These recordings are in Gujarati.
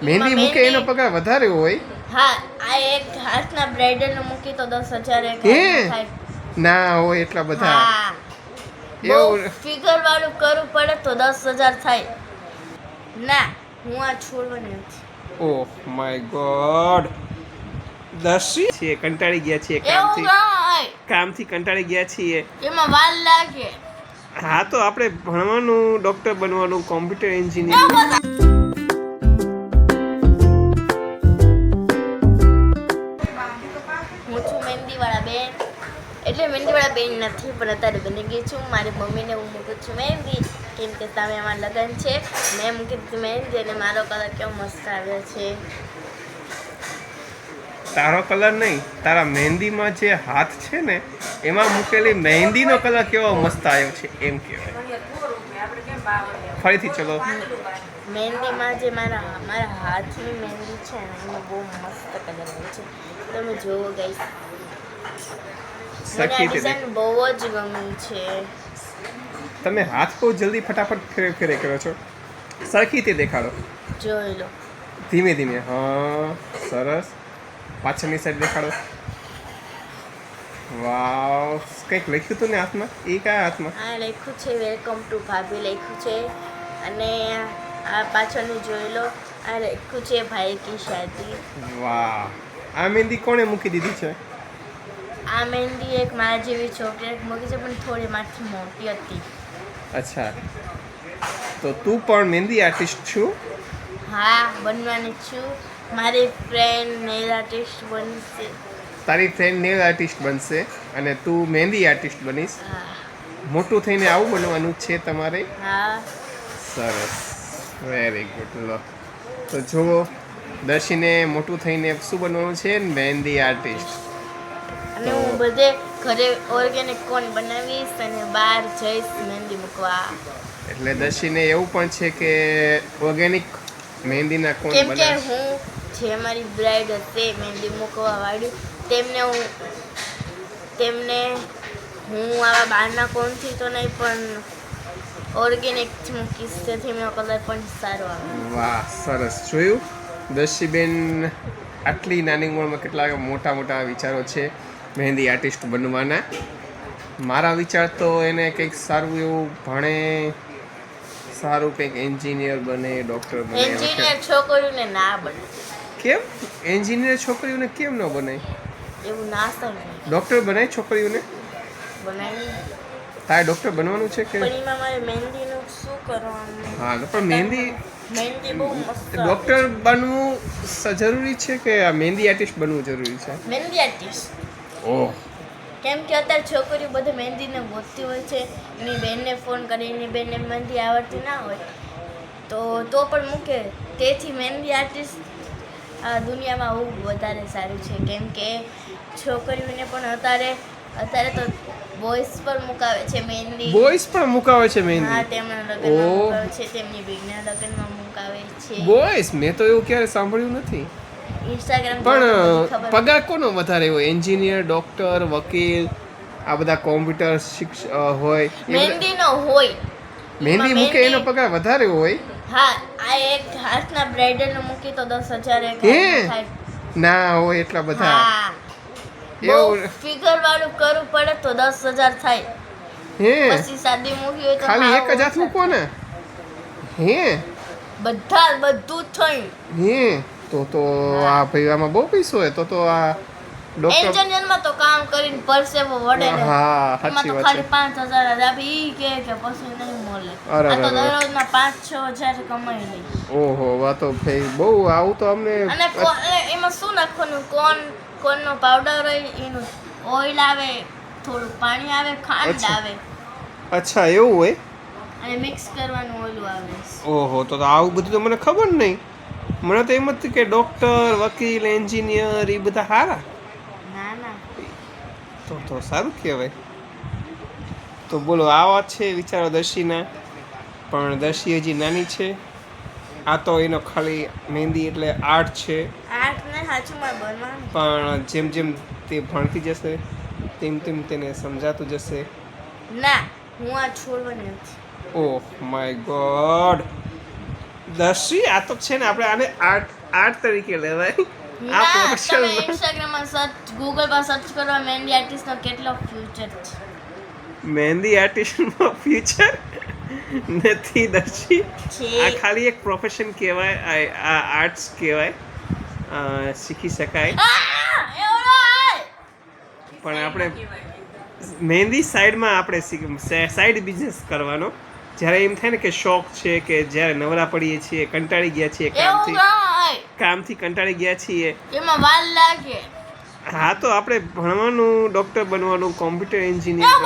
મહેંદી મૂકે એનો પગાર વધારે હોય. હા, આ એક હાથના બ્રાઇડલ નું મૂકી તો 10,000 એક હે? થાય. ના હોય એટલા બધા. હા, બહુ એવું ફિગર વાળું કરવું પડે તો 10,000 થાય. ના, હું આ છોડવાની નથી. Oh my God. દર્શી છીએ, કંટાળી ગયા છીએ એવું કામથી કંટાળી ગયા છીએ. એમાં વાર લાગે. હા તો આપણે ભણવાનું, ડોક્ટર બનવાનું, કોમ્પ્યુટર એન્જિનિયર. હું છું મહેંદીવાળા બેન. એટલે મહેંદીવાળા બેન નથી, પણ અત્યારે બની ગઈ છું. મારી મમ્મીને હું મૂકું છું મહેંદી, કેમ કે સામે અમારા લગ્ન છે. મેં મૂકી દીધી મહેંદી અને મારો કલર કેવો મસ્ત આવ્યો છે. તારો કલર નહીં, તારા મહેંદીમાં જે હાથ છે ને એમાં મૂકેલી મહેંદીનો કલર કેવો મસ્ત આવ્યો છે એમ કહેવાય. ફરીથી ચલો. મહેંદીમાં જે મારા હાથની મહેંદી છે ને એમાં બહુ મસ્ત કલર આવે છે. તમે જોવો ગાઈસ, મને આ ડિઝાઇન બહુ જ ગમી છે. તમે હાથ બહુ જલ્દી ફટાફટ ફેરે કરો છો. સરખી રીતે દેખાડો. જોઈ લો. ધીમે ધીમે. હા સરસ. પાછળની સાઈડ દેખાડો. વાવ. કંઈક લખ્યું હતું ને હાથમાં? એ કયા હાથમાં? આ લખ્યું છે વેલકમ ટુ ભાભી લખ્યું છે. અને આ પાછળનું જોઈ લો, આ લખ્યું છે ભાઈ કી શાદી. વાહ. આ મહેંદી કોણે મૂકી દીધી છે? આ મહેંદી એક મારા જેવી છોકરી મૂકી છે, પણ થોડી મારથી મોટી હતી. અચ્છા, તો તું પણ મહેંદી આર્ટિસ્ટ છું? હા, બનવાની છું. મારી ફ્રેન્ડ નેલ આર્ટિસ્ટ બનશે. તારી ફ્રેન્ડ નેલ આર્ટિસ્ટ બનશે અને તું મહેંદી આર્ટિસ્ટ બનીશ. હા. મોટું થઈને આવું બનવાનું છે તમારે? હા. સરસ, વેરી ગુડ. લો તો જુઓ, દર્શીને મોટું થઈને શું બનવાનું છે? મહેંદી આર્ટિસ્ટ. અને હું બધે ઘરે ઓર્ગેનિક કોન બનાવીશ અને બહાર જઈશ મહેંદી મૂકવા. એટલે દર્શીને એવું પણ છે કે ઓર્ગેનિક મહેંદીના કોણ કેમ કે બનાવે? હું જે મારી બ્રાઇડ હશે મહેંદી મૂકવા વાળી, તેમને આવા બહારના કોનથી તો નહીં, પણ ઓર્ગેનિકથી મૂકીશ, તેથી એનો કલર પણ સારો આવે. વાહ, સરસ. જોયું દર્શીબેન આટલી નાની ઉંમરમાં કેટલા મોટા મોટા વિચારો છે મહેંદી આર્ટિસ્ટ બનવાના. મારા વિચાર તો એને કંઈક સારું એવું ભણે, સારું કંઈક એન્જિનિયર બને, ડૉક્ટર બને. એન્જિનિયર છોકરીઓને ના બને. કેમ? એન્જિનિયર છોકરીઓને કેમ ન બનાય? એવું ના સમજાય. ડૉક્ટર બનાય છોકરીઓને? બનાવી. તારે ડૉક્ટર બનવાનું છે કે? પણ એમાં મારે મહેંદીનું શું કરવાનું? હા, પણ મહેંદી બહુ મસ્ત. ડૉક્ટર બનવું જરૂરી છે કે આ મહેંદી આર્ટિસ્ટ બનવું જરૂરી છે? મહેંદી આર્ટિસ્ટ. ઓહ. કેમ કે અત્યારે છોકરીઓ બધી મહેંદીને ગોતતી હોય છે. એની બેનને ફોન કરી, એની બેનને મહેંદી આવડતી ના હોય તો પણ મૂકે. તેથી મહેંદી આર્ટિસ્ટ આ દુનિયામાં હોવું વધારે સારું છે. કેમ કે છોકરીઓને પણ અત્યારે તો બોયસ પર મુકાવે છે મહેંદી. બોયસ પણ મુકાવે છે મહેંદી? હા, તેમના લગ્નમાં મુકાવે છે, તેમની બેનના લગ્નમાં મુકાવે છે. બોયસ? મેં તો એવું ક્યારે સાંભળ્યું નથી. ઇન્સ્ટાગ્રામ પણ પગાર કોનો વધારે હોય? એન્જિનિયર, ડોક્ટર, વકીલ, આ બધા કોમ્પ્યુટર હોય? મહેંદીનો હોય. મહેંદી મૂકે એનો પગાર વધારે હોય? હા, આ એક હાથના બ્રાઇડલ નું મૂકી તો 10,000 એક થાય. ના હોય એટલા બધા. હા, બહુ ફિગર વાળું કરવું પડે તો 10,000 થાય. હે? પછી શાદી મૂકી હોય તો ખાલી એક જ હાથ મૂકો ને? હે? બધું થયું. હે? તો આ ભાઈ આમાં બહુ પૈસો હોય. તો આ ડોક્ટર એન્જિનિયરમાં તો કામ કરીને પરસેવો વળે ને. હા, એમાં સાચી તો વાત ખાલી છે. 5,000 જ આપે. ઈ કે પછી નહીં મળે. અરે આ તો દરરોજના 5-6 હજાર કમાઈ લે. ઓહો, આ તો ભાઈ બહુ આવું તો અમને. અને એમાં શું નાખવાનું? કોનનો પાવડર હોય, એનું ઓઇલ આવે, થોડું પાણી આવે, ખાંડ આવે. અચ્છા, એવું હોય? અને મિક્સ કરવાનું ઓલું આવે. ઓહો, તો આવું બધું તો મને ખબર નહીં. મને તો એમ જ કે ડોક્ટર, વકીલ, એન્જિનિયર એ બધા સારા. ના. તો સારું કહેવાય. તો બોલો, આવા છે વિચારો દર્શીના. પણ દર્શી હજી નાની છે. આ તો એનો ખાલી મહેંદી એટલે આર્ટ છે. આર્ટ ને સાચુંમાં બનવાનું. પણ જેમ જેમ તે ભણતી જશે તેમ તેને સમજાતું જશે. ના, હું આ છોડવાની નથી. Oh my God. દર્શી આ તો છે ને આપણે આને આર્ટ તરીકે લેવાય આ ના તમે પ્રોફેશનલ ઇન્સ્ટાગ્રામમાં સર્ચ ગૂગલ પર સર્ચ કરો મહેંદી આર્ટિસ્ટનો કેટલો ફ્યુચર છે મહેંદી આર્ટિસ્ટમાં ફ્યુચર નથી દર્શી છે. આ ખાલી એક પ્રોફેશન કહેવાય આ આર્ટ્સ કહેવાય શીખી શકાય પણ આપણે મહેંદી સાઈડમાં આપણે સાઈડ બિઝનેસ કરવાનો જ્યારે એમ થાય ને કે શોખ છે કે જ્યારે નવરા પડીએ છીએ કંટાળી ગયા છીએ એવું કામથી કંટાળી ગયા છીએ એમાં વાર લાગે. હા તો આપણે ભણવાનું ડૉક્ટર બનવાનું કોમ્પ્યુટર એન્જિનિયર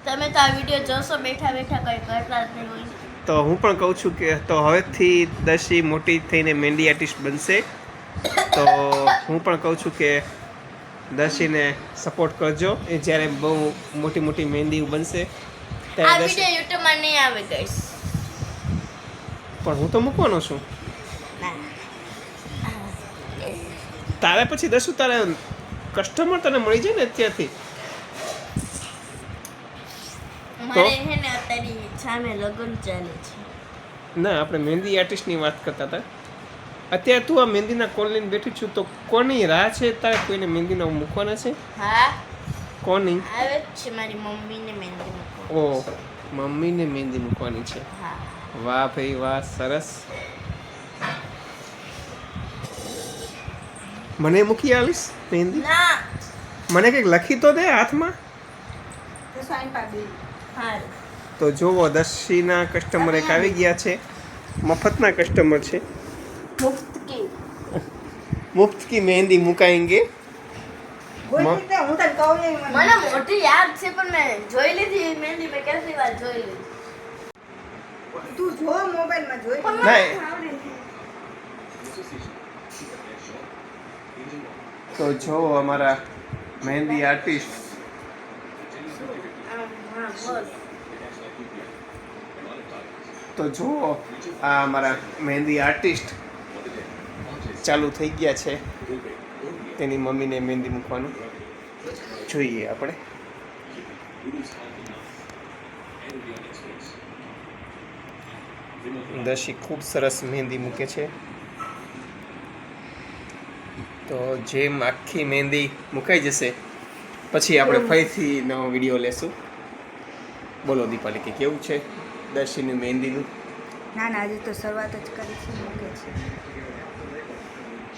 તમે તો આ વિડીયો જોશો બેઠા બેઠા કઈ કરતા જ નહીં હોય. તો હું પણ કહું છું કે તો હવેથી દર્શી મોટી થઈને મહેંદી આર્ટિસ્ટ બનશે તો હું પણ કહું છું કે દર્શીને સપોર્ટ કરજો એ જ્યારે બહુ મોટી મોટી મહેંદી બનશે આ ત્યારે વિડીયો યુટ્યુબમાં નહીં આવે ગાઈસ. પણ હું તો મૂકવાનો છું તારે પછી દર્શુ તારે કસ્ટમર તને મળી જાય ને અત્યારથી મારે હે ને અત્યારે સામે લગ્ન ચાલે છે. ના આપણે મહેંદી આર્ટિસ્ટની વાત કરતા હતા અત્યારે તું આ મહેંદીના કોલ લઈને બેઠી છું તો કોની રાહ છે તારે કોઈને મહેંદીના મૂકવાના છે હા કોની આવે જ છે મારી મમ્મીને મહેંદી મૂકવા. ઓ મમ્મીને મહેંદી મૂકવાની છે હા વાહ ભાઈ વાહ સરસ મને મૂકી આવીશ મહેંદી ના મને કંઈક લખી તો દે હાથમાં હા તો જોવો દર્શીના કસ્ટમર એક આવી ગયા છે મફતના કસ્ટમર છે મુફ્ત કી મુફ્ત કી મહેંદી મુકાएंगे મને મોટી યાદ છે પણ મેં જોઈ લીધી મહેંદી મેં કેટલી વાર જોઈ લીધી. તું જો મોબાઈલમાં જોઈ પણ નહીં. મને આવડે છે. તો જો અમારા મહેંદી આર્ટિસ્ટ હા બોલ. તો જો આ અમારા મહેંદી આર્ટિસ્ટ ચાલુ થઈ ગયા છે તેની મમ્મીને મહેંદી મૂકવાનું જોઈએ આપણે દર્શી ખૂબ સરસ મહેંદી મૂકે છે તો જેમ આખી મહેંદી મુકાઈ જશે પછી આપણે ફરીથી નવો વિડીયો લેશું બોલો દીપાલી કે કેવું છે દર્શીની મહેંદીનું ના ના હજી તો શરૂઆત જ કરી છે મૂકે છે